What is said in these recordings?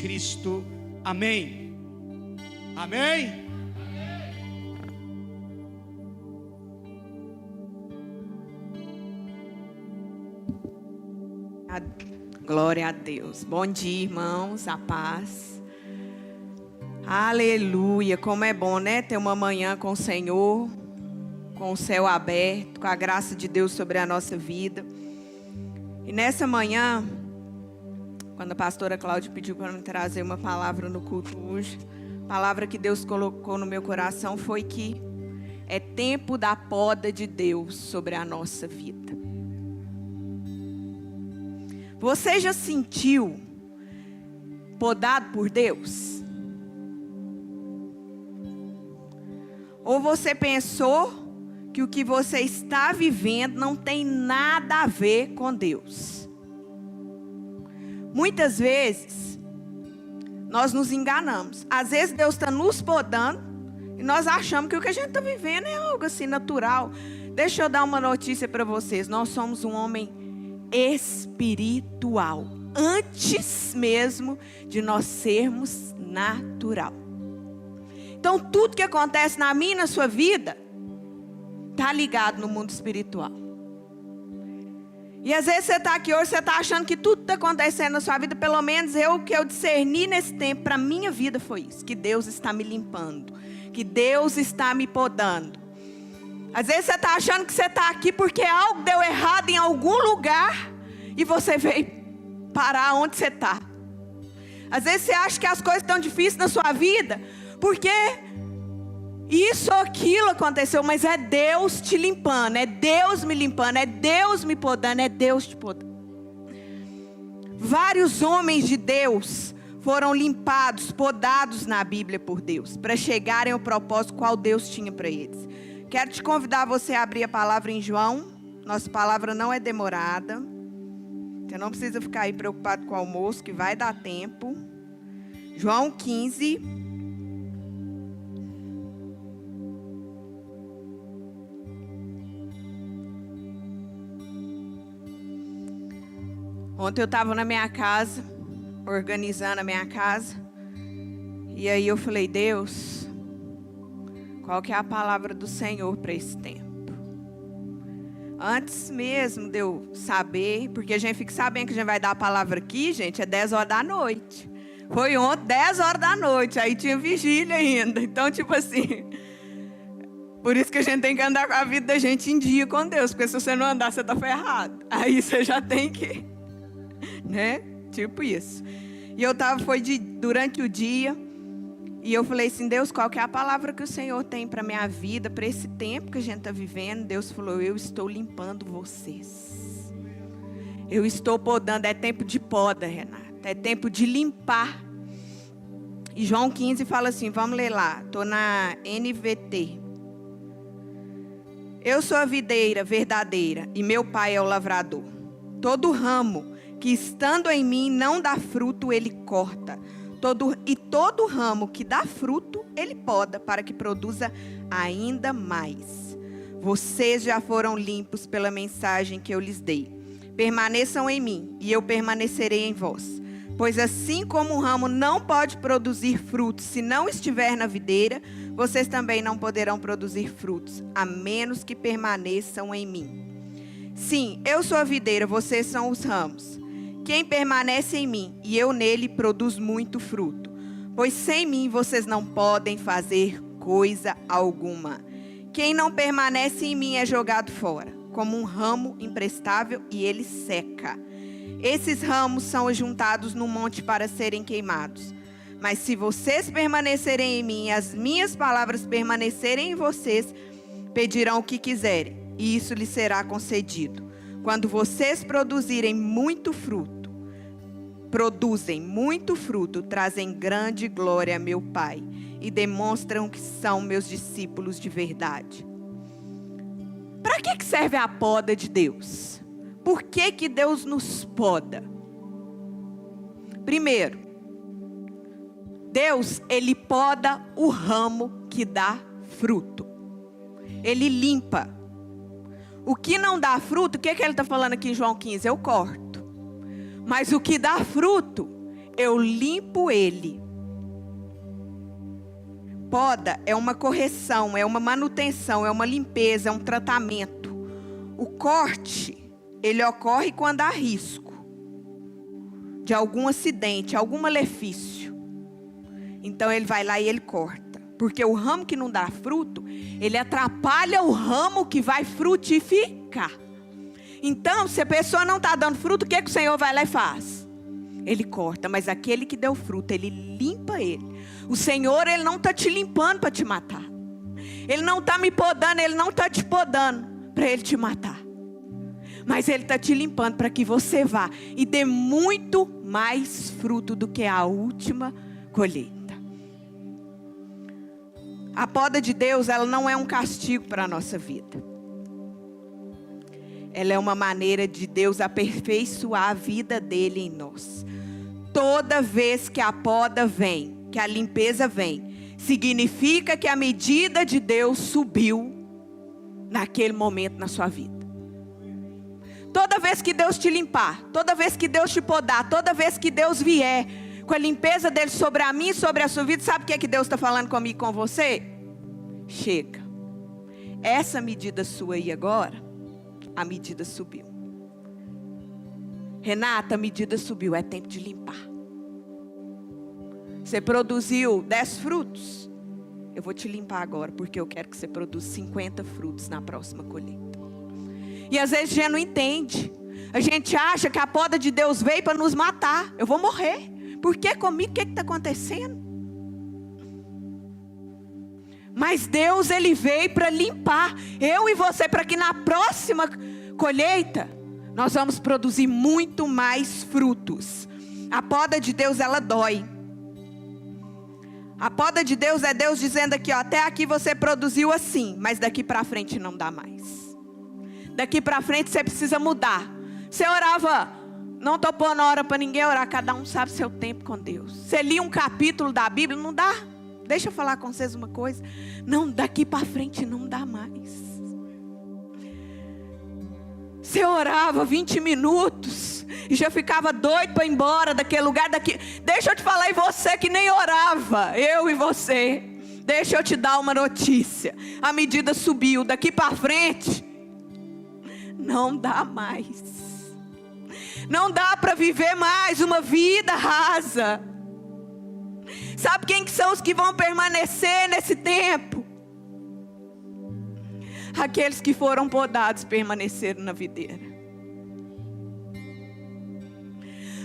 Cristo. Amém. Amém. Glória a Deus. Bom dia, irmãos, a paz. Aleluia. Como é bom, né? Ter uma manhã com o Senhor, com o céu aberto, com a graça de Deus sobre a nossa vida. E nessa manhã, quando a pastora Cláudia pediu para me trazer uma palavra no culto hoje, a palavra que Deus colocou no meu coração foi que é tempo da poda de Deus sobre a nossa vida. Você já sentiu podado por Deus? Ou você pensou que o que você está vivendo não tem nada a ver com Deus? Muitas vezes, nós nos enganamos. Às vezes Deus está nos podando e nós achamos que o que a gente está vivendo é algo assim natural. Deixa eu dar uma notícia para vocês. Nós somos um homem espiritual, antes mesmo de nós sermos natural. Então tudo que acontece na minha e na sua vida está ligado no mundo espiritual. E às vezes você está aqui hoje, você está achando que tudo está acontecendo na sua vida. Pelo menos o que eu discerni nesse tempo para a minha vida foi isso: que Deus está me limpando, que Deus está me podando. Às vezes você está achando que você está aqui porque algo deu errado em algum lugar e você veio parar onde você está. Às vezes você acha que as coisas estão difíceis na sua vida porque isso ou aquilo aconteceu, mas é Deus te limpando, é Deus me limpando, é Deus me podando, é Deus te podando. Vários homens de Deus foram limpados, podados na Bíblia por Deus, para chegarem ao propósito qual Deus tinha para eles. Quero te convidar você a abrir a palavra em João. Nossa palavra não é demorada. Você não precisa ficar aí preocupado com o almoço, que vai dar tempo. João 15. Ontem eu estava na minha casa, organizando a minha casa. E aí eu falei: Deus, qual que é a palavra do Senhor para esse tempo? Antes mesmo de eu saber, porque a gente fica sabendo que a gente vai dar a palavra aqui, gente, é 10 horas da noite. Foi ontem, 10 horas da noite, aí tinha vigília ainda. Então, tipo assim, por isso que a gente tem que andar com a vida da gente em dia com Deus, porque se você não andar, você está ferrado. Aí você já tem que, né? Tipo isso. E eu estava, durante o dia. E eu falei assim: Deus, qual que é a palavra que o Senhor tem para a minha vida, para esse tempo que a gente está vivendo? Deus falou: eu estou limpando vocês. Eu estou podando. É tempo de poda, Renata. É tempo de limpar. E João 15 fala assim, vamos ler lá. Estou na NVT. Eu sou a videira verdadeira e meu pai é o lavrador. Todo ramo que estando em mim não dá fruto, ele corta. Todo ramo que dá fruto, ele poda, para que produza ainda mais. Vocês já foram limpos pela mensagem que eu lhes dei. Permaneçam em mim, e eu permanecerei em vós. Pois assim como um ramo não pode produzir frutos se não estiver na videira, vocês também não poderão produzir frutos, a menos que permaneçam em mim. Sim, eu sou a videira, vocês são os ramos. Quem permanece em mim e eu nele produz muito fruto, pois sem mim vocês não podem fazer coisa alguma. Quem não permanece em mim é jogado fora, como um ramo imprestável, e ele seca. Esses ramos são juntados no monte para serem queimados. Mas se vocês permanecerem em mim e as minhas palavras permanecerem em vocês, pedirão o que quiserem, e isso lhes será concedido. Quando vocês produzem muito fruto, trazem grande glória a meu Pai e demonstram que são meus discípulos de verdade. Para que serve a poda de Deus? Por que Deus nos poda? Primeiro, Deus, ele poda o ramo que dá fruto. Ele limpa. O que não dá fruto, o que ele está falando aqui em João 15? Eu corto. Mas o que dá fruto, eu limpo ele. Poda é uma correção, é uma manutenção, é uma limpeza, é um tratamento. O corte, ele ocorre quando há risco de algum acidente, algum malefício. Então ele vai lá e ele corta. Porque o ramo que não dá fruto, ele atrapalha o ramo que vai frutificar. Então, se a pessoa não está dando fruto, o que o Senhor vai lá e faz? Ele corta, mas aquele que deu fruto, ele limpa ele. O Senhor, ele não está te limpando para te matar. Ele não está me podando, ele não está te podando para ele te matar. Mas ele está te limpando para que você vá e dê muito mais fruto do que a última colheita. A poda de Deus, ela não é um castigo para a nossa vida. Ela é uma maneira de Deus aperfeiçoar a vida dele em nós. Toda vez que a poda vem, que a limpeza vem, significa que a medida de Deus subiu naquele momento na sua vida. Toda vez que Deus te limpar, toda vez que Deus te podar, toda vez que Deus vier com a limpeza dele sobre a mim e sobre a sua vida, sabe o que é que Deus está falando comigo e com você? Chega. Essa medida sua aí agora, a medida subiu. Renata, a medida subiu, é tempo de limpar. Você produziu 10 frutos, eu vou te limpar agora, porque eu quero que você produza 50 frutos na próxima colheita. E às vezes a gente não entende. A gente acha que a poda de Deus veio para nos matar. Eu vou morrer. Por que comigo? O que está acontecendo? Mas Deus, ele veio para limpar eu e você, para que na próxima colheita nós vamos produzir muito mais frutos. A poda de Deus, ela dói. A poda de Deus é Deus dizendo aqui, ó, até aqui você produziu assim, mas daqui para frente não dá mais. Daqui para frente você precisa mudar. Você orava, não estou pondo hora para ninguém orar, cada um sabe seu tempo com Deus. Você lia um capítulo da Bíblia, não dá. Deixa eu falar com vocês uma coisa. Não, daqui para frente não dá mais. Você orava 20 minutos e já ficava doido para ir embora daquele lugar. Deixa eu te falar, e você que nem orava, eu e você. Deixa eu te dar uma notícia. A medida subiu, daqui para frente não dá mais. Não dá para viver mais uma vida rasa. Sabe quem que são os que vão permanecer nesse tempo? Aqueles que foram podados permaneceram na videira.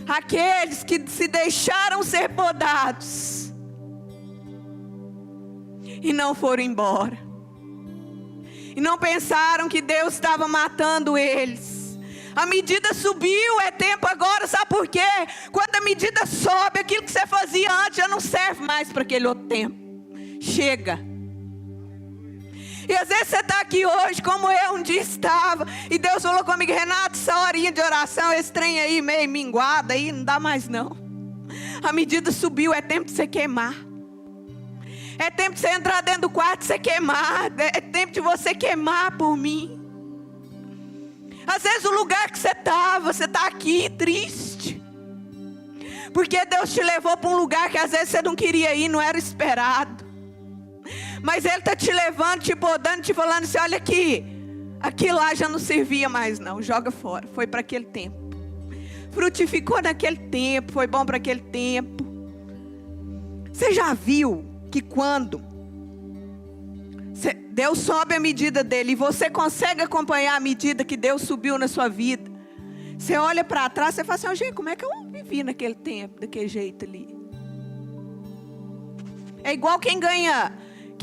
Aqueles que se deixaram ser podados e não foram embora. E não pensaram que Deus estava matando eles. A medida subiu, é tempo agora, sabe por quê? Quando a medida sobe, aquilo que você fazia antes já não serve mais para aquele outro tempo. Chega. E às vezes você está aqui hoje, como eu um dia estava, e Deus falou comigo, Renato, essa horinha de oração, esse trem aí meio minguado, aí não dá mais não. A medida subiu, é tempo de você queimar. É tempo de você entrar dentro do quarto e você queimar. É tempo de você queimar por mim. Às vezes o lugar que você está aqui triste. Porque Deus te levou para um lugar que às vezes você não queria ir, não era esperado. Mas Ele está te levando, te podando, te falando assim, olha aqui. Aquilo lá já não servia mais não, joga fora. Foi para aquele tempo. Frutificou naquele tempo, foi bom para aquele tempo. Você já viu que quando Deus sobe a medida dele e você consegue acompanhar a medida que Deus subiu na sua vida, você olha para trás e fala assim, gente, como é que eu vivi naquele tempo, daquele jeito ali? É igual quem ganha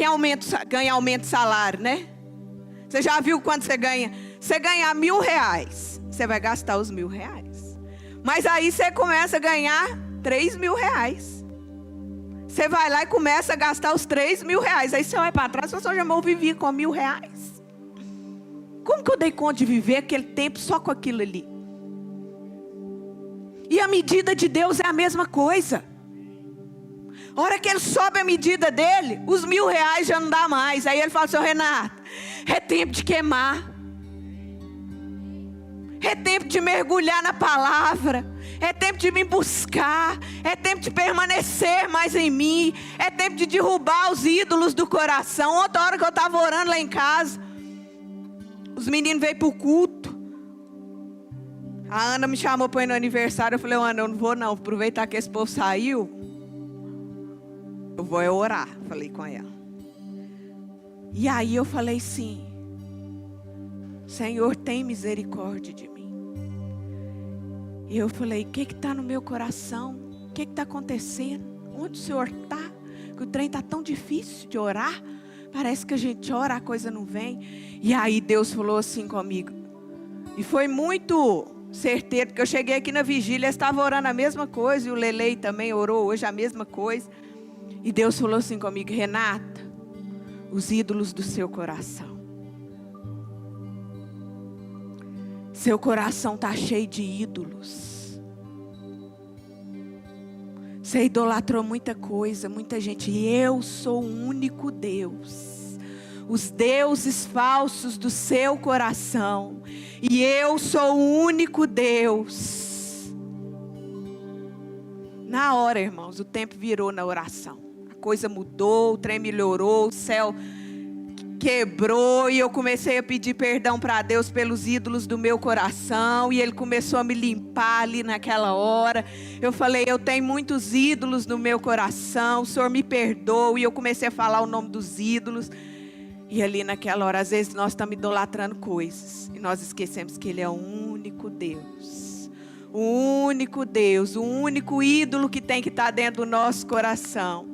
aumento de salário, né? Você já viu quando você ganha? Você ganhar R$1.000, você vai gastar os R$1.000. Mas aí você começa a ganhar R$3.000. Você vai lá e começa a gastar os R$3.000. Aí você vai para trás e fala, já eu vivi com R$1.000. Como que eu dei conta de viver aquele tempo só com aquilo ali? E a medida de Deus é a mesma coisa. A hora que Ele sobe a medida dele, os R$1.000 já não dá mais. Aí Ele fala assim, Renato, é tempo de queimar. É tempo de mergulhar na palavra. É tempo de me buscar. É tempo de permanecer mais em mim. É tempo de derrubar os ídolos do coração. Outra hora que eu estava orando lá em casa, os meninos veio para o culto. A Ana me chamou para ir no aniversário. Eu falei, Ana, eu não vou não. Aproveitar que esse povo saiu, eu vou orar. Falei com ela. E aí eu falei assim, Senhor, tem misericórdia de mim. E eu falei, o que está no meu coração? O que está acontecendo? Onde o Senhor está? Que o trem está tão difícil de orar. Parece que a gente ora, a coisa não vem. E aí Deus falou assim comigo. E foi muito certeiro, porque eu cheguei aqui na vigília, estava orando a mesma coisa. E o Lelei também orou hoje a mesma coisa. E Deus falou assim comigo, Renata, os ídolos do seu coração. Seu coração está cheio de ídolos. Você idolatrou muita coisa, muita gente. E eu sou o único Deus. Os deuses falsos do seu coração. E eu sou o único Deus. Na hora, irmãos, o tempo virou na oração. A coisa mudou, o trem melhorou, o céu quebrou e eu comecei a pedir perdão para Deus pelos ídolos do meu coração e Ele começou a me limpar ali naquela hora. Eu falei, eu tenho muitos ídolos no meu coração, o Senhor me perdoa. E eu comecei a falar o nome dos ídolos. E ali naquela hora, às vezes nós estamos idolatrando coisas e nós esquecemos que Ele é o único Deus. O único Deus, o único ídolo que tem que estar dentro do nosso coração.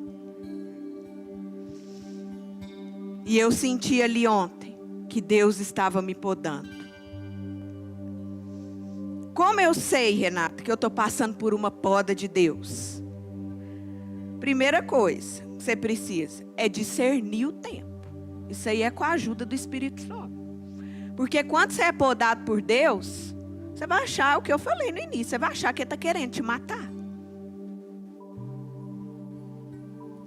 E eu senti ali ontem que Deus estava me podando. Como eu sei, Renata, que eu estou passando por uma poda de Deus? Primeira coisa que você precisa é discernir o tempo. Isso aí é com a ajuda do Espírito Santo. Porque quando você é podado por Deus, você vai achar o que eu falei no início. Você vai achar que Ele está querendo te matar.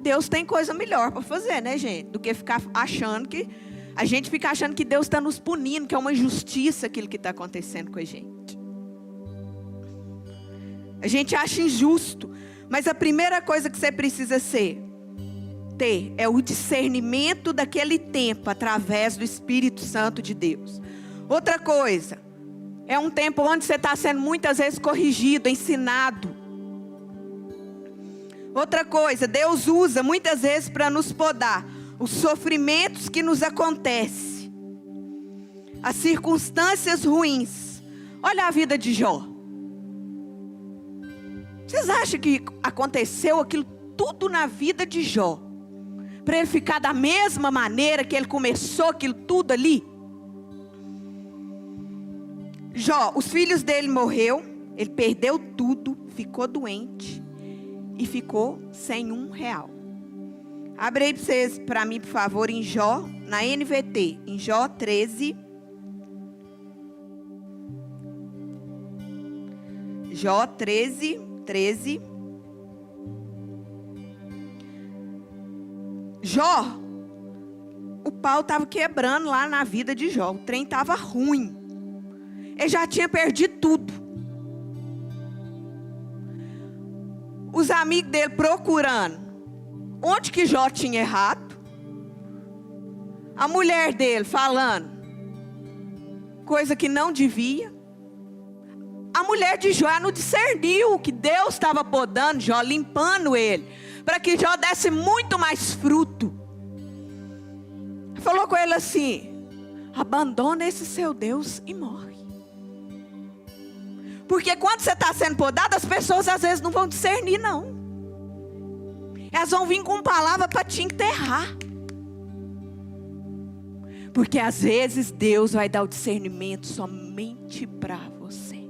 Deus tem coisa melhor para fazer, né, gente? Do que ficar achando que... A gente fica achando que Deus está nos punindo, que é uma injustiça aquilo que está acontecendo com a gente. A gente acha injusto. Mas a primeira coisa que você precisa ter é o discernimento daquele tempo através do Espírito Santo de Deus. Outra coisa, é um tempo onde você está sendo muitas vezes corrigido, ensinado. Outra coisa, Deus usa muitas vezes para nos podar os sofrimentos que nos acontecem, as circunstâncias ruins. Olha a vida de Jó. Vocês acham que aconteceu aquilo tudo na vida de Jó para ele ficar da mesma maneira que ele começou aquilo tudo ali? Jó, os filhos dele morreu, ele perdeu tudo, ficou doente. E ficou sem R$1. Abre aí para mim, por favor, em Jó, na NVT, em Jó 13. Jó 13. Jó, o pau estava quebrando lá na vida de Jó. O trem estava ruim. Ele já tinha perdido tudo. Os amigos dele procurando onde que Jó tinha errado. A mulher dele falando coisa que não devia. A mulher de Jó não discerniu que Deus estava podando Jó, limpando ele, para que Jó desse muito mais fruto. Falou com ele assim: abandona esse seu Deus e morre. Porque quando você está sendo podado, as pessoas às vezes não vão discernir, não. Elas vão vir com palavra para te enterrar. Porque às vezes Deus vai dar o discernimento somente para você.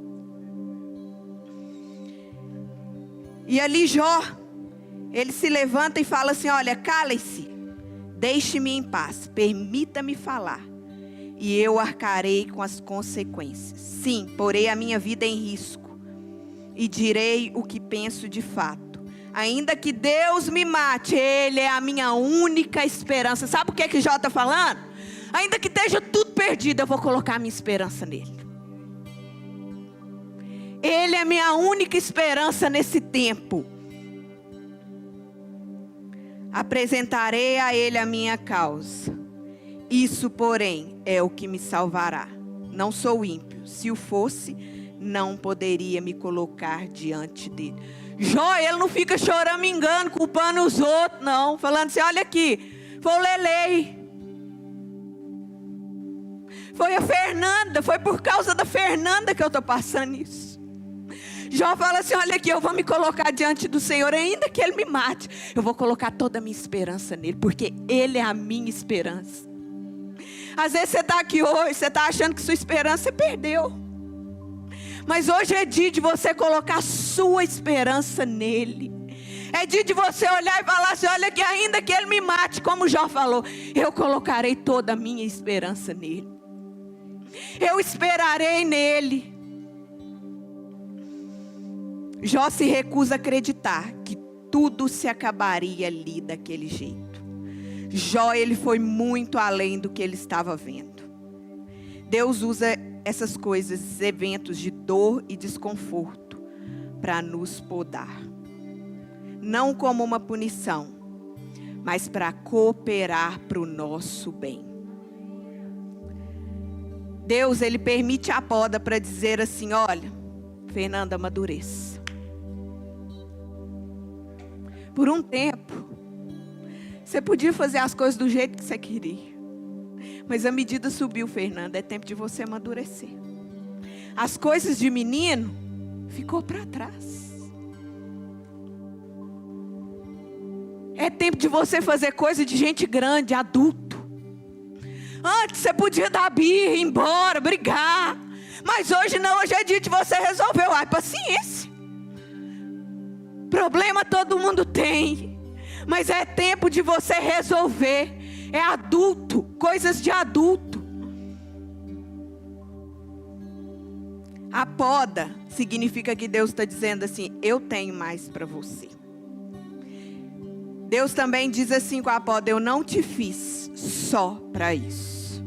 E ali Jó, ele se levanta e fala assim: olha, cale-se, deixe-me em paz, permita-me falar. E eu arcarei com as consequências. Sim, porei a minha vida em risco. E direi o que penso de fato. Ainda que Deus me mate, Ele é a minha única esperança. Sabe o que Jó está falando? Ainda que esteja tudo perdido, eu vou colocar a minha esperança nele. Ele é minha única esperança nesse tempo. Apresentarei a Ele a minha causa. Isso, porém, é o que me salvará. Não sou ímpio. Se o fosse, não poderia me colocar diante dele. Jó, ele não fica choramingando, culpando os outros, não. Falando assim, olha aqui, foi o Lelei. Foi a Fernanda, foi por causa da Fernanda que eu estou passando isso. Jó fala assim, olha aqui, eu vou me colocar diante do Senhor, ainda que Ele me mate. Eu vou colocar toda a minha esperança nele, porque Ele é a minha esperança. Às vezes você está aqui hoje, você está achando que sua esperança você perdeu. Mas hoje é dia de você colocar sua esperança nele. É dia de você olhar e falar assim, olha aqui, ainda que Ele me mate, como Jó falou, eu colocarei toda a minha esperança nele. Eu esperarei nele. Jó se recusa a acreditar que tudo se acabaria ali daquele jeito. Jó, ele foi muito além do que ele estava vendo. Deus usa essas coisas, esses eventos de dor e desconforto, para nos podar. Não como uma punição, mas para cooperar para o nosso bem. Deus, Ele permite a poda para dizer assim, olha, Fernanda, amadureça. Por um tempo, você podia fazer as coisas do jeito que você queria. Mas a medida subiu, Fernanda, é tempo de você amadurecer. As coisas de menino, ficou para trás. É tempo de você fazer coisa de gente grande, adulto. Antes você podia dar birra, ir embora, brigar. Mas hoje não, hoje é dia de você resolver. Ai, paciência. Problema todo mundo tem. Mas é tempo de você resolver. É adulto, coisas de adulto. A poda significa que Deus está dizendo assim, eu tenho mais para você. Deus também diz assim com a poda, eu não te fiz só para isso.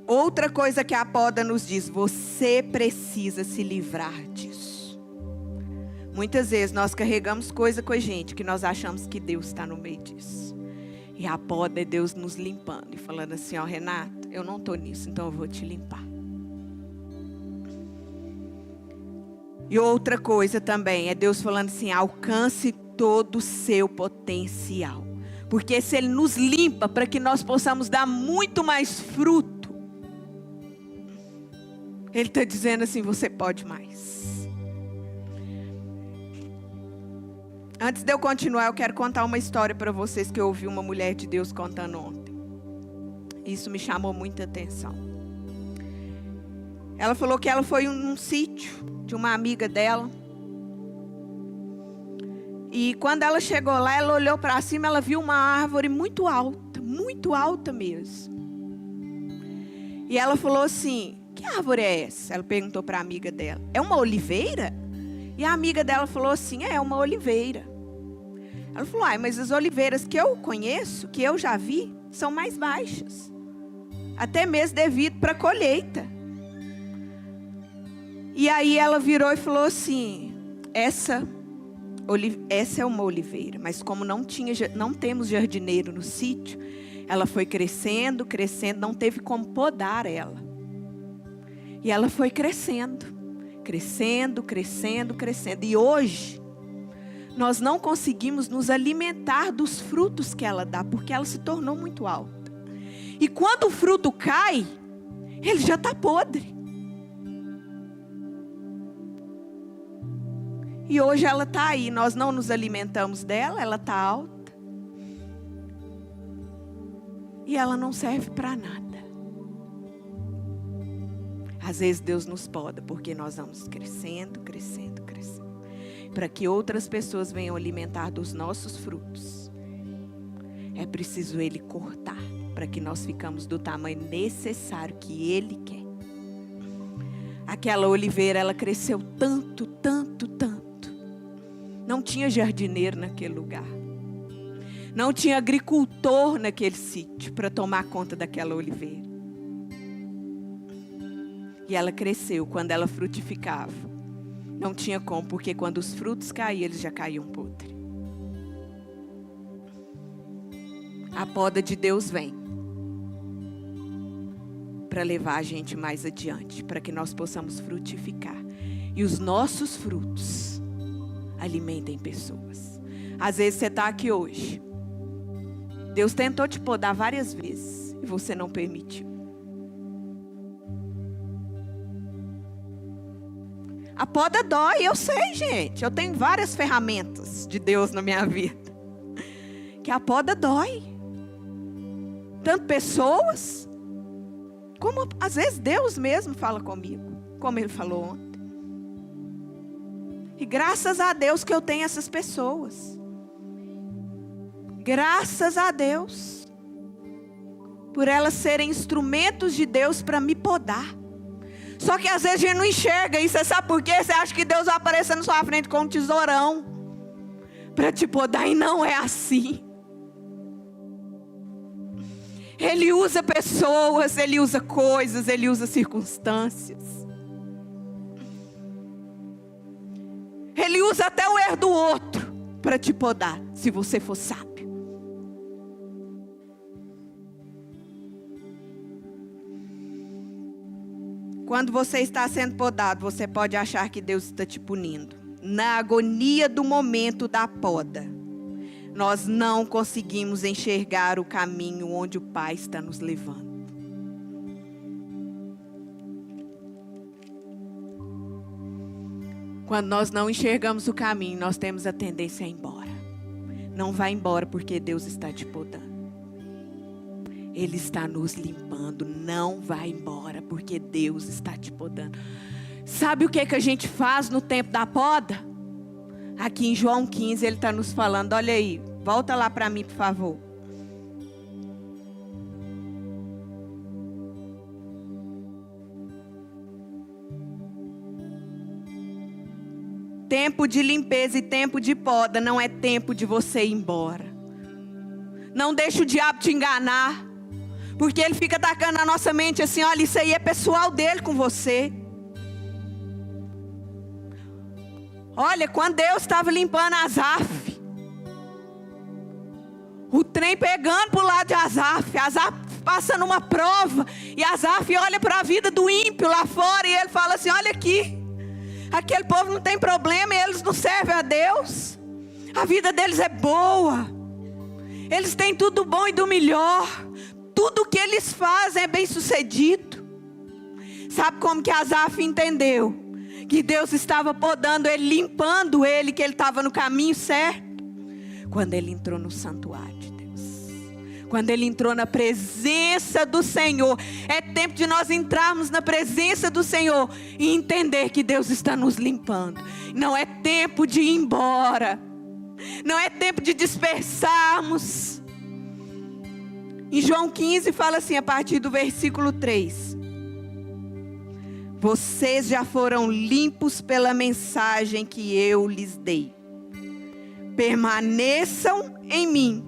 Outra coisa que a poda nos diz, você precisa se livrar disso. Muitas vezes nós carregamos coisa com a gente que nós achamos que Deus está no meio disso. E a poda é Deus nos limpando e falando assim, ó, Renata, eu não estou nisso, então eu vou te limpar. E outra coisa também, é Deus falando assim, alcance todo o seu potencial. Porque se Ele nos limpa para que nós possamos dar muito mais fruto, Ele está dizendo assim, você pode mais. Antes de eu continuar, eu quero contar uma história para vocês que eu ouvi uma mulher de Deus contando ontem. Isso me chamou muita atenção. Ela falou que ela foi num sítio de uma amiga dela. E quando ela chegou lá, ela olhou para cima, ela viu uma árvore muito alta mesmo. E ela falou assim, que árvore é essa? Ela perguntou para a amiga dela. É uma oliveira? E a amiga dela falou assim, é uma oliveira. Ela falou, mas as oliveiras que eu conheço, que eu já vi, são mais baixas. Até mesmo devido para a colheita. E aí ela virou e falou assim, essa é uma oliveira. Mas como não temos jardineiro no sítio, ela foi crescendo, não teve como podar ela. E ela foi crescendo. E hoje, nós não conseguimos nos alimentar dos frutos que ela dá, porque ela se tornou muito alta. E quando o fruto cai, ele já está podre. E hoje ela está aí, nós não nos alimentamos dela, ela está alta. E ela não serve para nada. Às vezes Deus nos poda, porque nós vamos crescendo. Para que outras pessoas venham alimentar dos nossos frutos. É preciso Ele cortar, para que nós ficamos do tamanho necessário que Ele quer. Aquela oliveira, ela cresceu tanto. Não tinha jardineiro naquele lugar. Não tinha agricultor naquele sítio para tomar conta daquela oliveira. E ela cresceu. Quando ela frutificava, não tinha como, porque quando os frutos caíam, eles já caíam podres. A poda de Deus vem para levar a gente mais adiante, para que nós possamos frutificar. E os nossos frutos alimentem pessoas. Às vezes você está aqui hoje. Deus tentou te podar várias vezes e você não permitiu. A poda dói, eu sei, gente. Eu tenho várias ferramentas de Deus na minha vida. Que a poda dói. Tanto pessoas, como às vezes Deus mesmo fala comigo, como Ele falou ontem. E graças a Deus que eu tenho essas pessoas. Graças a Deus. Por elas serem instrumentos de Deus para me podar. Só que às vezes a gente não enxerga isso. Você sabe por quê? Você acha que Deus vai aparecer na sua frente com um tesourão para te podar, e não é assim. Ele usa pessoas, Ele usa coisas, Ele usa circunstâncias. Ele usa até o erro do outro para te podar, se você for sábio. Quando você está sendo podado, você pode achar que Deus está te punindo. Na agonia do momento da poda, nós não conseguimos enxergar o caminho onde o Pai está nos levando. Quando nós não enxergamos o caminho, nós temos a tendência a ir embora. Não vá embora porque Deus está te podando. Ele está nos limpando. Não vá embora porque Deus está te podando. Sabe o que a gente faz no tempo da poda? Aqui em João 15 ele está nos falando. Olha aí, volta lá para mim, por favor. Tempo de limpeza e tempo de poda não é tempo de você ir embora. Não deixe o diabo te enganar. Porque ele fica atacando na nossa mente assim, olha, isso aí é pessoal dele com você. Olha, quando Deus estava limpando Asaf, o trem pegando para o lado de Asaf, Asaf passa numa prova, e Asaf olha para a vida do ímpio lá fora, e ele fala assim, olha aqui, aquele povo não tem problema, eles não servem a Deus, a vida deles é boa, eles têm tudo bom e do melhor, tudo que eles fazem é bem sucedido. Sabe como que Asaf entendeu? Que Deus estava podando ele, limpando ele, que ele estava no caminho certo. Quando ele entrou no santuário de Deus. Quando ele entrou na presença do Senhor. É tempo de nós entrarmos na presença do Senhor e entender que Deus está nos limpando. Não é tempo de ir embora. Não é tempo de dispersarmos. Em João 15 fala assim, a partir do versículo 3. Vocês já foram limpos pela mensagem que eu lhes dei. Permaneçam em mim,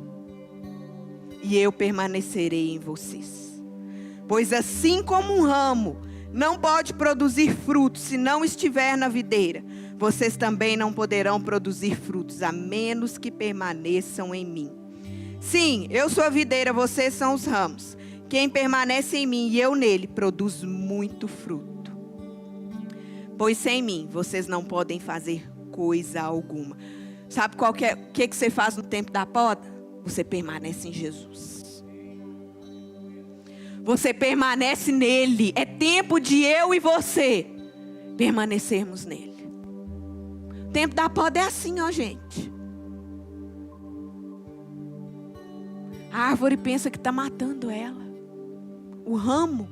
e eu permanecerei em vocês. Pois assim como um ramo não pode produzir frutos se não estiver na videira, vocês também não poderão produzir frutos, a menos que permaneçam em mim. Sim, eu sou a videira, vocês são os ramos. Quem permanece em mim e eu nele, produz muito fruto. Pois sem mim, vocês não podem fazer coisa alguma. Sabe o que você faz no tempo da poda? Você permanece em Jesus. Você permanece nele. É tempo de eu e você permanecermos nele. O tempo da poda é assim, ó, gente. A árvore pensa que está matando ela. O ramo,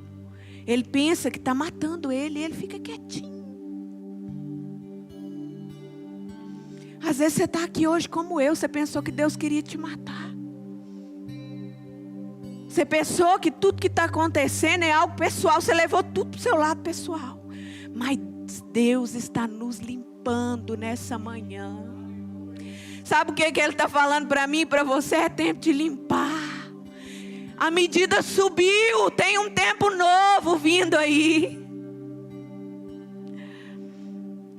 ele pensa que está matando ele e ele fica quietinho. Às vezes você está aqui hoje como eu, você pensou que Deus queria te matar. Você pensou que tudo que está acontecendo é algo pessoal, você levou tudo para o seu lado pessoal. Mas Deus está nos limpando nessa manhã. Sabe o que Ele está falando para mim e para você? É tempo de limpar. A medida subiu, tem um tempo novo vindo aí.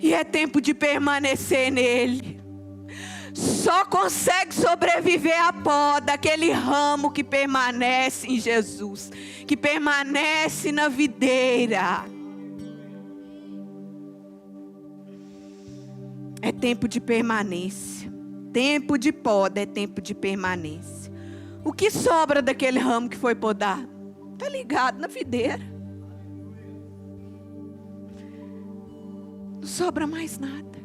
E é tempo de permanecer nele. Só consegue sobreviver a poda aquele ramo que permanece em Jesus, que permanece na videira. É tempo de permanência. Tempo de poda é tempo de permanência. O que sobra daquele ramo que foi podado? Está ligado na videira. Não sobra mais nada.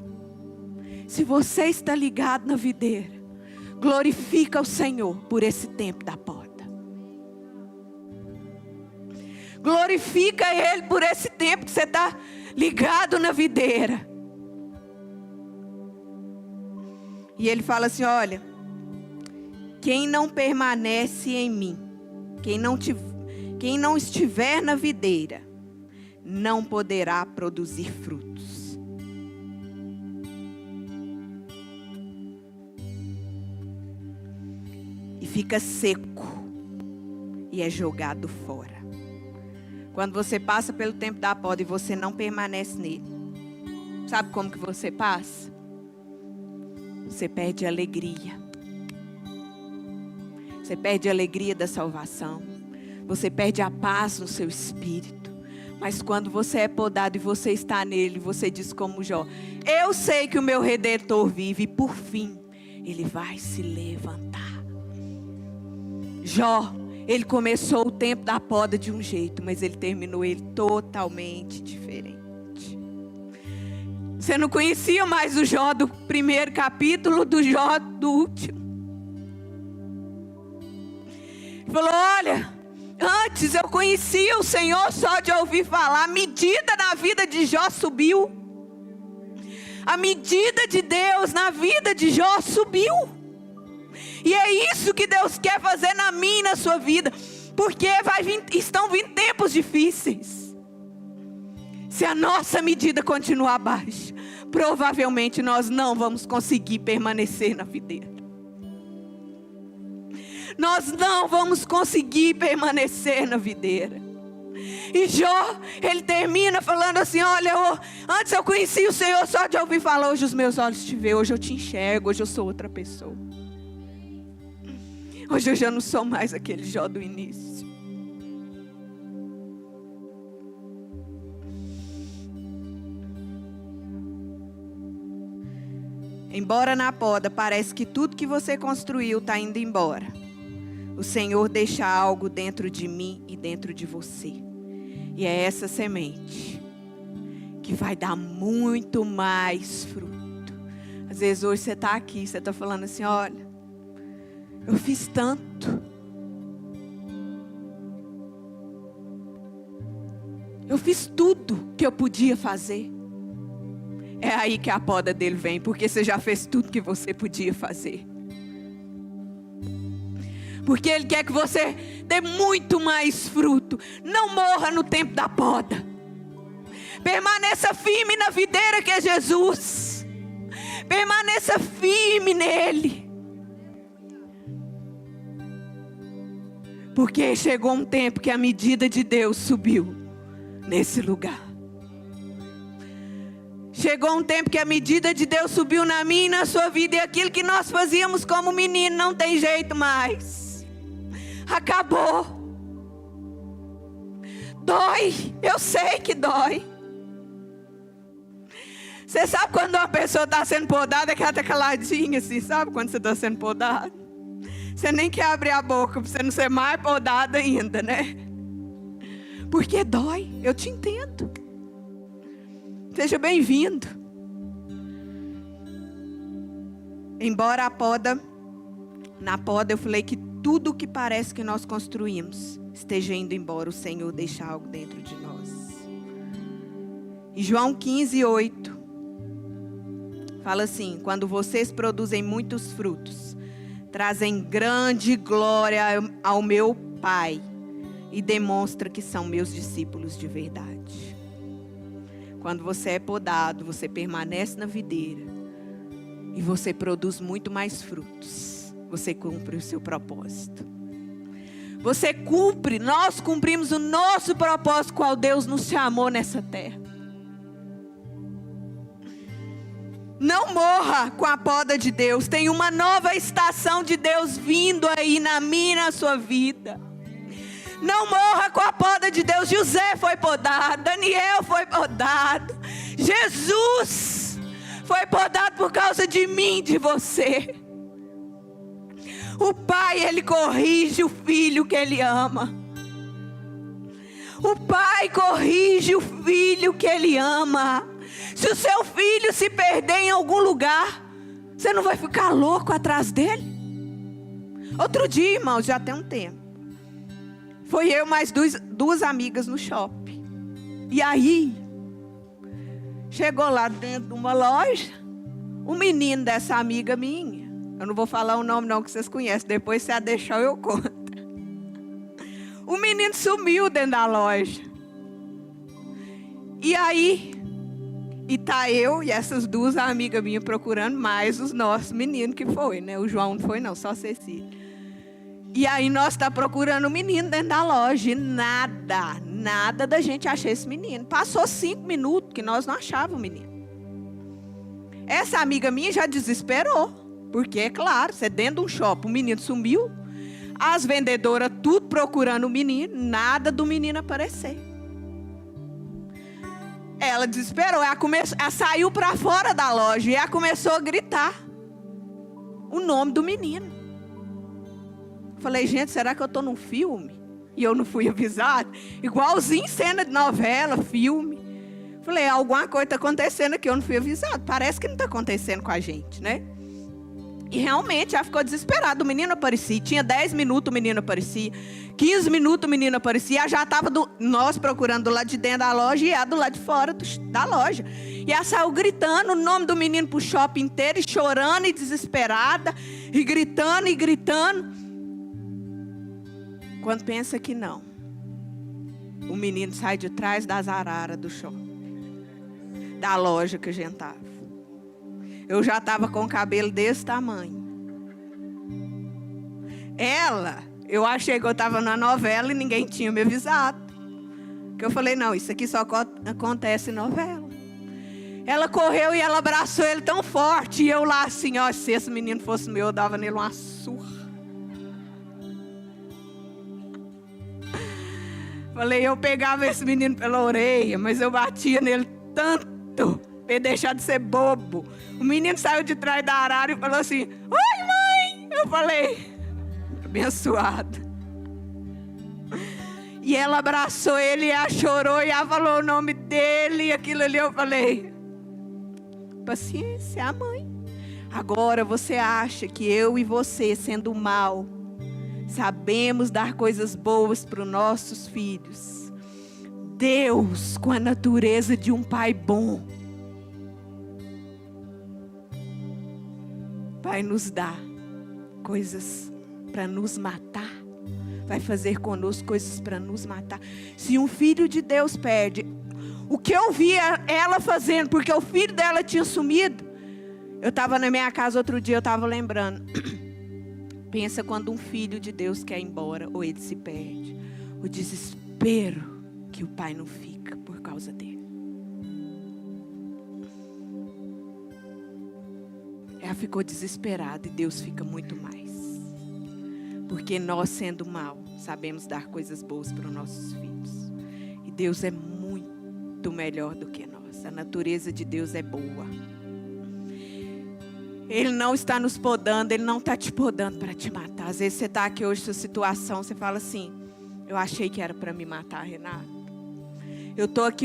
Se você está ligado na videira, glorifica o Senhor por esse tempo da poda. Glorifica Ele por esse tempo que você está ligado na videira. E Ele fala assim, olha, quem não permanece em mim, quem não estiver na videira, não poderá produzir frutos. E fica seco e é jogado fora. Quando você passa pelo tempo da poda e você não permanece nele, sabe como que você passa? Você perde a alegria. Você perde a alegria da salvação. Você perde a paz no seu espírito. Mas quando você é podado e você está nele, você diz como Jó: eu sei que o meu Redentor vive e por fim ele vai se levantar. Jó, ele começou o tempo da poda de um jeito, mas ele terminou ele totalmente diferente. Você não conhecia mais o Jó do primeiro capítulo, do Jó do último. Ele falou: olha, antes eu conhecia o Senhor só de ouvir falar. A medida na vida de Jó subiu. A medida de Deus na vida de Jó subiu. E é isso que Deus quer fazer na minha e na sua vida. Porque estão vindo tempos difíceis. Se a nossa medida continuar baixa, provavelmente nós não vamos conseguir permanecer na videira. Nós não vamos conseguir permanecer na videira. E Jó, ele termina falando assim: olha, antes eu conhecia o Senhor só de ouvir falar, hoje os meus olhos te veem, hoje eu te enxergo, hoje eu sou outra pessoa. Hoje eu já não sou mais aquele Jó do início. Embora na poda parece que tudo que você construiu está indo embora, o Senhor deixa algo dentro de mim e dentro de você. E é essa semente que vai dar muito mais fruto. Às vezes hoje você está aqui, você está falando assim: olha, eu fiz tanto. Eu fiz tudo que eu podia fazer. É aí que a poda dele vem, porque você já fez tudo que você podia fazer. Porque Ele quer que você dê muito mais fruto. Não morra no tempo da poda. Permaneça firme na videira que é Jesus. Permaneça firme nele. Porque chegou um tempo que a medida de Deus subiu nesse lugar. Chegou um tempo que a medida de Deus subiu na minha e na sua vida. E aquilo que nós fazíamos como menino não tem jeito mais. Acabou. Dói. Eu sei que dói. Você sabe quando uma pessoa está sendo podada, que ela está caladinha assim, sabe? Quando você está sendo podado. Você nem quer abrir a boca para você não ser mais podado ainda, né? Porque dói. Eu te entendo. Seja bem-vindo. Embora na poda eu falei que tudo que parece que nós construímos esteja indo embora, o Senhor deixa algo dentro de nós. E João 15:8 fala assim: quando vocês produzem muitos frutos, trazem grande glória ao meu Pai e demonstra que são meus discípulos de verdade. Quando você é podado, você permanece na videira e você produz muito mais frutos. Você cumpre o seu propósito. Nós cumprimos o nosso propósito, qual Deus nos chamou nessa terra. Não morra com a poda de Deus. Tem uma nova estação de Deus vindo aí na minha e na sua vida. Não morra com a poda de Deus. José foi podado, Daniel foi podado, Jesus foi podado por causa de mim, de você. O pai, ele corrige o filho que ele ama. O pai corrige o filho que ele ama. Se o seu filho se perder em algum lugar, você não vai ficar louco atrás dele? Outro dia, irmãos, já tem um tempo, foi eu mais duas amigas no shopping. E aí, chegou lá dentro de uma loja, um menino dessa amiga minha. Eu não vou falar o nome não, que vocês conhecem. Depois, se a deixar, eu conto. O menino sumiu dentro da loja. E aí, e tá eu e essas duas amigas minhas procurando mais os nossos meninos que foi, né? O João não foi não, só a Cecília. E aí nós tá procurando o menino dentro da loja. E nada da gente achar esse menino. Passou 5 minutos que nós não achávamos o menino. Essa amiga minha já desesperou. Porque, é claro, você dentro de um shopping, o menino sumiu. As vendedoras tudo procurando o menino. Nada do menino aparecer. Ela desesperou. Ela saiu para fora da loja. E ela começou a gritar o nome do menino. Falei, gente, será que eu estou num filme? E eu não fui avisada? Igualzinho cena de novela, filme. Falei, alguma coisa está acontecendo aqui, eu não fui avisada. Parece que não está acontecendo com a gente, né? E realmente ela ficou desesperada. O menino aparecia. Tinha 10 minutos, o menino aparecia. 15 minutos, o menino aparecia. Ela já estava nós procurando do lado de dentro da loja e ela do lado de fora da loja. E ela saiu gritando o nome do menino para o shopping inteiro, e chorando e desesperada, e gritando e gritando. Quando pensa que não, o menino sai de trás das araras do shopping, da loja que a gente estava. Eu já estava com o cabelo desse tamanho. Eu achei que eu estava na novela e ninguém tinha me avisado. Que eu falei, não, isso aqui só acontece em novela. Ela correu e ela abraçou ele tão forte. E eu lá assim, ó, se esse menino fosse meu, eu dava nele uma surra. Falei, eu pegava esse menino pela orelha, mas eu batia nele tanto, para ele deixar de ser bobo. O menino saiu de trás da arara e falou assim, oi mãe! Eu falei, abençoado. E ela abraçou ele e ela chorou e ela falou o nome dele e aquilo ali. Eu falei, paciência, a mãe. Agora você acha que eu e você, sendo mal, sabemos dar coisas boas para os nossos filhos? Deus, com a natureza de um pai bom, vai nos dar coisas para nos matar. Vai fazer conosco coisas para nos matar. Se um filho de Deus perde, o que eu via ela fazendo, porque o filho dela tinha sumido. Eu estava na minha casa outro dia, eu estava lembrando. Pensa quando um filho de Deus quer ir embora, ou ele se perde. O desespero que o pai não fica por causa dele. Ela ficou desesperada e Deus fica muito mais. Porque nós, sendo mal, sabemos dar coisas boas para os nossos filhos. E Deus é muito melhor do que nós. A natureza de Deus é boa. Ele não está nos podando, Ele não está te podando para te matar. Às vezes você está aqui hoje, sua situação, você fala assim, eu achei que era para me matar, Renato. Eu estou aqui hoje.